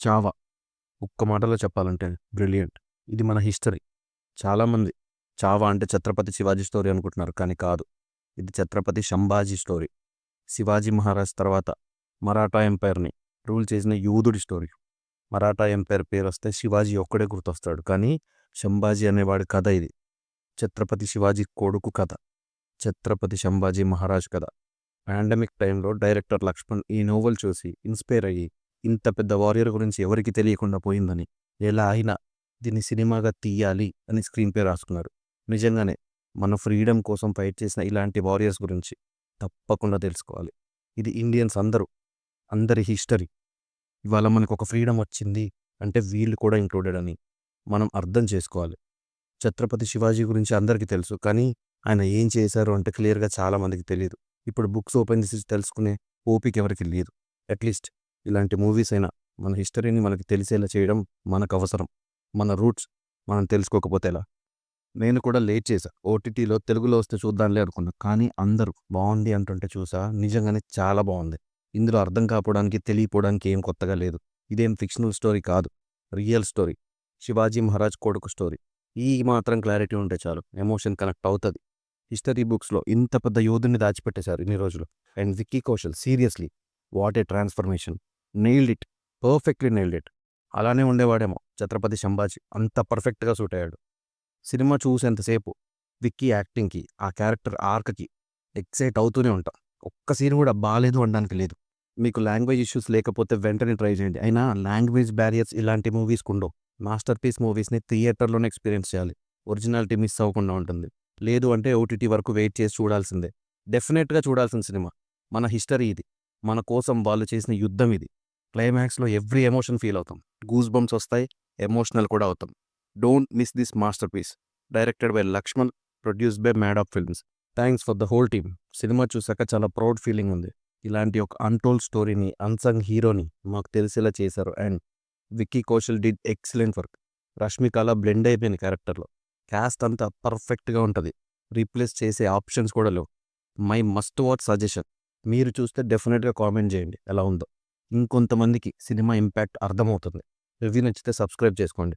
చావా ఒక్క మాటలో చెప్పాలంటే బ్రిలియంట్. ఇది మన హిస్టరీ. చాలామంది చావా అంటే ఛత్రపతి శివాజీ స్టోరీ అనుకుంటున్నారు, కానీ కాదు. ఇది ఛత్రపతి సంభాజీ స్టోరీ. శివాజీ మహారాజ్ తర్వాత మరాఠా ఎంపైర్ని రూల్ చేసిన యూదుడి స్టోరీ. మరాఠా ఎంపైర్ పేరు వస్తే శివాజీ ఒక్కడే గుర్తొస్తాడు, కానీ సంభాజీ అనేవాడి కథ ఇది. ఛత్రపతి శివాజీ కొడుకు కథ, ఛత్రపతి సంభాజీ మహారాజ్ కథ. పాండమిక్ టైంలో డైరెక్టర్ లక్ష్మణ్ ఈ నోవెల్ చూసి ఇన్స్పైర్ అయ్యి, ఇంత పెద్ద వారియర్ గురించి ఎవరికి తెలియకుండా పోయిందని, ఎలా అయినా దీన్ని సినిమాగా తీయాలి అని స్క్రీన్ పే రాసుకున్నారు. నిజంగానే మన ఫ్రీడమ్ కోసం ఫైట్ చేసిన ఇలాంటి వారియర్స్ గురించి తప్పకుండా తెలుసుకోవాలి. ఇది ఇండియన్స్ అందరి హిస్టరీ. ఇవాళ మనకు ఒక ఫ్రీడమ్ వచ్చింది అంటే వీళ్ళు కూడా ఇంక్లూడెడ్ అని మనం అర్థం చేసుకోవాలి. ఛత్రపతి శివాజీ గురించి అందరికీ తెలుసు, కానీ ఆయన ఏం చేశారు అంటే క్లియర్గా చాలామందికి తెలియదు. ఇప్పుడు బుక్స్ ఓపెన్ చేసి తెలుసుకునే ఓపిక ఎవరికి లేదు. అట్లీస్ట్ ఇలాంటి మూవీస్ అయినా మన హిస్టరీని మనకి తెలిసేలా చేయడం మనకు అవసరం. మన రూట్స్ మనం తెలుసుకోకపోతే ఎలా? నేను కూడా లేట్ చేశా. ఓటీటీలో తెలుగులో వస్తే చూద్దాంలే అనుకున్నా, కానీ అందరూ బాగుంది అంటుంటే చూసా. నిజంగానే చాలా బాగుంది. ఇందులో అర్థం కాకపోవడానికి తెలియపోవడానికి ఏం కొత్తగా లేదు. ఇదేం ఫిక్షనల్ స్టోరీ కాదు, రియల్ స్టోరీ. శివాజీ మహారాజ్ కొడుకు స్టోరీ. ఈ మాత్రం క్లారిటీ ఉంటే చాలు, ఎమోషన్ కనెక్ట్ అవుతుంది. హిస్టరీ బుక్స్లో ఇంత పెద్ద యోధుని దాచిపెట్టేశారు ఇన్ని రోజులు. And Vicky Kaushal, seriously what a transformation. Nailed it, perfectly nailed it. అలానే ఉండేవాడేమో ఛత్రపతి సంభాజీ, అంత పర్ఫెక్ట్గా సూట్ అయ్యాడు. సినిమా చూసేంతసేపు విక్కీ యాక్టింగ్కి, ఆ క్యారెక్టర్ ఆర్క్కి ఎక్సైట్ అవుతూనే ఉంటాం. ఒక్క సీన్ కూడా బాగాలేదు అనడానికి లేదు. మీకు లాంగ్వేజ్ ఇష్యూస్ లేకపోతే వెంటనే ట్రై చేయండి. అయినా లాంగ్వేజ్ బ్యారియర్స్ ఇలాంటి మూవీస్కి ఉండవు. మాస్టర్ పీస్ మూవీస్ని థియేటర్లోనే ఎక్స్పీరియన్స్ చేయాలి. ఒరిజినాలిటీ మిస్ అవ్వకుండా ఉంటుంది. లేదు అంటే ఓటీటీ వరకు వెయిట్ చేసి చూడాల్సిందే. డెఫినెట్గా చూడాల్సిన సినిమా. మన హిస్టరీ ఇది, మన కోసం వాళ్ళు చేసిన యుద్ధం ఇది. క్లైమాక్స్లో ఎవ్రీ ఎమోషన్ ఫీల్ అవుతాం, గూస్ బంప్స్ వస్తాయి, ఎమోషనల్ కూడా అవుతాం. Don't miss this masterpiece. Directed by Lakshman, produced by mad off films. Thanks for the whole team. Cinema చూసాక చాలా ప్రౌడ్ ఫీలింగ్ ఉంది. ఇలాంటి ఒక అన్టోల్డ్ స్టోరీని, అన్సంగ్ హీరోని మాకు తెలిసేలా చేశారు. And Vicky Kaushal did excellent work. రష్మికలా బ్లెండ్ అయిపోయిన క్యారెక్టర్లో. క్యాస్ట్ అంతా పర్ఫెక్ట్గా ఉంటుంది. రీప్లేస్ చేసే ఆప్షన్స్ కూడా లేవు. My must watch suggestion. మీరు చూస్తే డెఫినెట్గా కామెంట్ చేయండి ఎలా ఉందో. ఇంకొంతమందికి సినిమా ఇంపాక్ట్ అర్థమవుతుంది. రివ్యూ నచ్చితే సబ్స్క్రైబ్ చేసుకోండి.